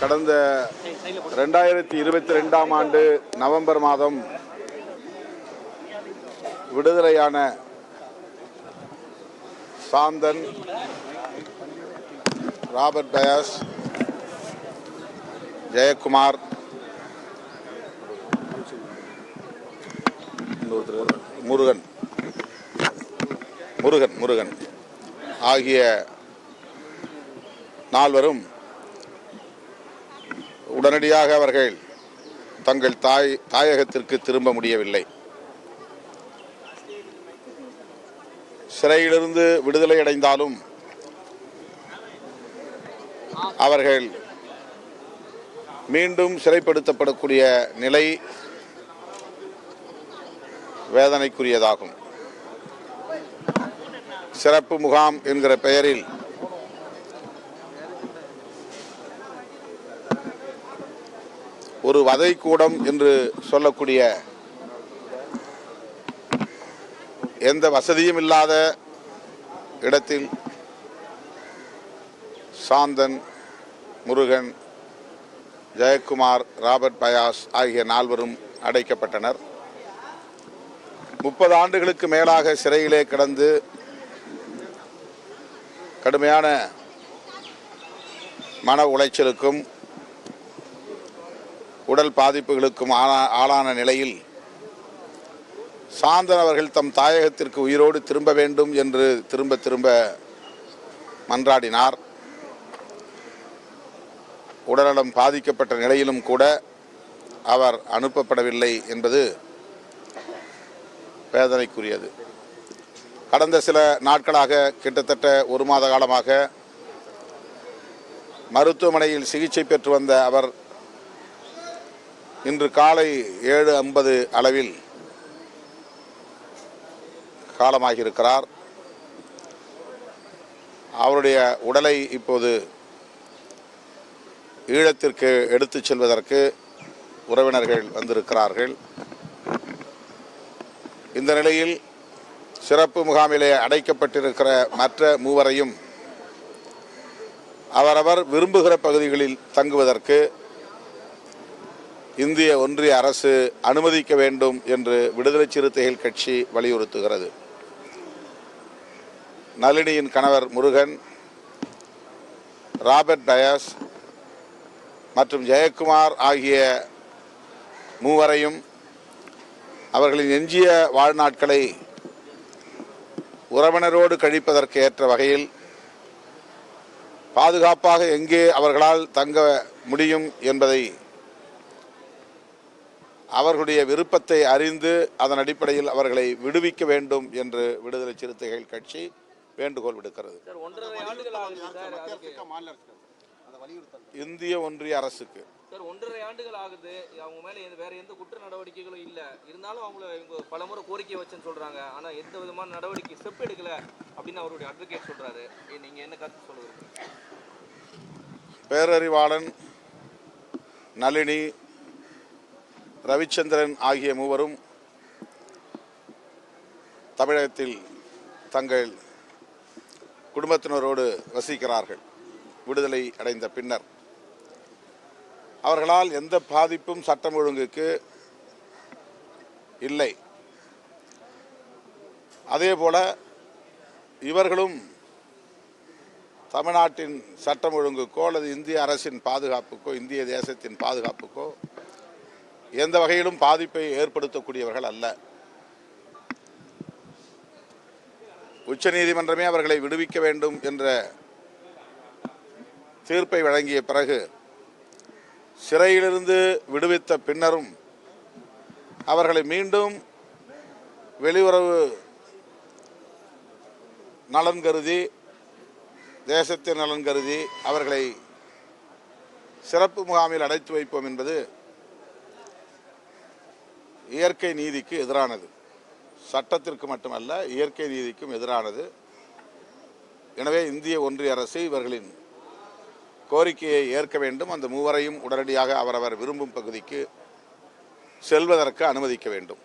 கடந்த 2022ஆம் ஆண்டு நவம்பர் மாதம் விடுதலையான சாந்தன், ராபர்ட் பயாஸ், ஜெயக்குமார், முருகன் ஆகிய நால்வரும் உடனடியாக அவர்கள் தங்கள் தாயகத்திற்கு திரும்ப முடியவில்லை. சிறையிலிருந்து விடுதலை அடைந்தாலும் அவர்கள் மீண்டும் சிறைப்படுத்தப்படக்கூடிய நிலை வேதனைக்குரியதாகும். சிறப்பு முகாம் என்கிற பெயரில் ஒரு வதைக்கூடம் என்று சொல்லக்கூடிய எந்த வசதியும் இல்லாத இடத்தில் சாந்தன், முருகன், ஜெயக்குமார், ராபர்ட் பயாஸ் ஆகிய நால்வரும் அடைக்கப்பட்டனர். 30 ஆண்டுகளுக்கு மேலாக சிறையிலே கிடந்து கடுமையான மன உளைச்சலுக்கும் உடல் பாதிப்புகளுக்கும் ஆளான நிலையில் சாந்தன் அவர்கள் தம் தாயகத்திற்கு உயிரோடு திரும்ப வேண்டும் என்று திரும்ப மன்றாடினார். உடல்நலம் பாதிக்கப்பட்ட நிலையிலும் கூட அவர் அனுப்பப்படவில்லை என்பது வேதனைக்குரியது. கடந்த சில நாட்களாக கிட்டத்தட்ட 1 மாத காலமாக மருத்துவமனையில் சிகிச்சை பெற்று வந்த அவர் இன்று காலை 7:50 அளவில் காலமாகியிருக்கிறார். அவருடைய உடலை இப்போது ஈழத்திற்கு எடுத்துச் செல்வதற்கு உறவினர்கள் வந்திருக்கிறார்கள். இந்த நிலையில் சிறப்பு முகாமிலே அடைக்கப்பட்டிருக்கிற மற்ற மூவரையும் அவரவர் விரும்புகிற பகுதிகளில் தங்குவதற்கு இந்திய ஒன்றிய அரசு அனுமதிக்க வேண்டும் என்று விடுதலை சிறுத்தைகள் கட்சி வலியுறுத்துகிறது. நளினியின் கணவர் முருகன், ராபர்ட் பயாஸ் மற்றும் ஜெயக்குமார் ஆகிய மூவரையும் அவர்களின் எஞ்சிய வாழ்நாட்களை உறவினரோடு கழிப்பதற்கு ஏற்ற வகையில் பாதுகாப்பாக எங்கே அவர்களால் தங்க முடியும் என்பதை அவர்களுடைய விருப்பத்தை அறிந்து அதன் அடிப்படையில் அவர்களை விடுவிக்க வேண்டும் என்று விடுதலை சிறுத்தைகள் கட்சி வேண்டுகோள் விடுக்கிறது. இந்திய ஒன்றிய அரசுக்கு 1.5 ஆண்டுகள் ஆகுது. அவங்க மேல வேற எந்த குற்ற நடவடிக்கைகளும் இல்ல. இருந்தாலும் அவங்க பலமுறை கோரிக்கை வச்சுன்னு சொல்றாங்க. ஆனா எந்த விதமான நடவடிக்கை ஸ்டெப் எடுக்கல அப்படின்னு அவருடைய அட்வொகேட் சொல்றாரு. நீங்க என்ன கருத்து சொல்லுவீங்க? பேரறிவாளன், நளினி, ரவிச்சந்திரன் ஆகிய மூவரும் தமிழகத்தில் தங்கள் குடும்பத்தினரோடு வசிக்கிறார்கள். விடுதலை அடைந்த பின்னர் அவர்களால் எந்த பாதிப்பும் சட்டம் ஒழுங்குக்கு இல்லை. அதேபோல இவர்களும் தமிழ்நாட்டின் சட்டம் ஒழுங்குக்கோ அல்லது இந்திய அரசின் பாதுகாப்புக்கோ, இந்திய தேசத்தின் பாதுகாப்புக்கோ எந்த வகையிலும் பாதிப்பை ஏற்படுத்தக்கூடியவர்கள் அல்ல. உச்சநீதிமன்றமே அவர்களை விடுவிக்க வேண்டும் என்ற தீர்ப்பை வழங்கிய பிறகு சிறையிலிருந்து விடுவித்த பின்னரும் அவர்களை மீண்டும் வெளியுறவு நலன் கருதி, தேசத்தின் நலன் கருதி அவர்களை சிறப்பு முகாமில் அடைத்து வைப்போம் என்பது இயற்கை நீதிக்கு எதிரானது. சட்டத்திற்கு மட்டுமல்ல, இயற்கை நீதிக்கும் எதிரானது. எனவே இந்திய ஒன்றிய அரசு இவர்களின் கோரிக்கையை ஏற்க வேண்டும். அந்த மூவரையும் உடனடியாக அவரவர் விரும்பும் பகுதிக்கு செல்வதற்கு அனுமதிக்க வேண்டும்.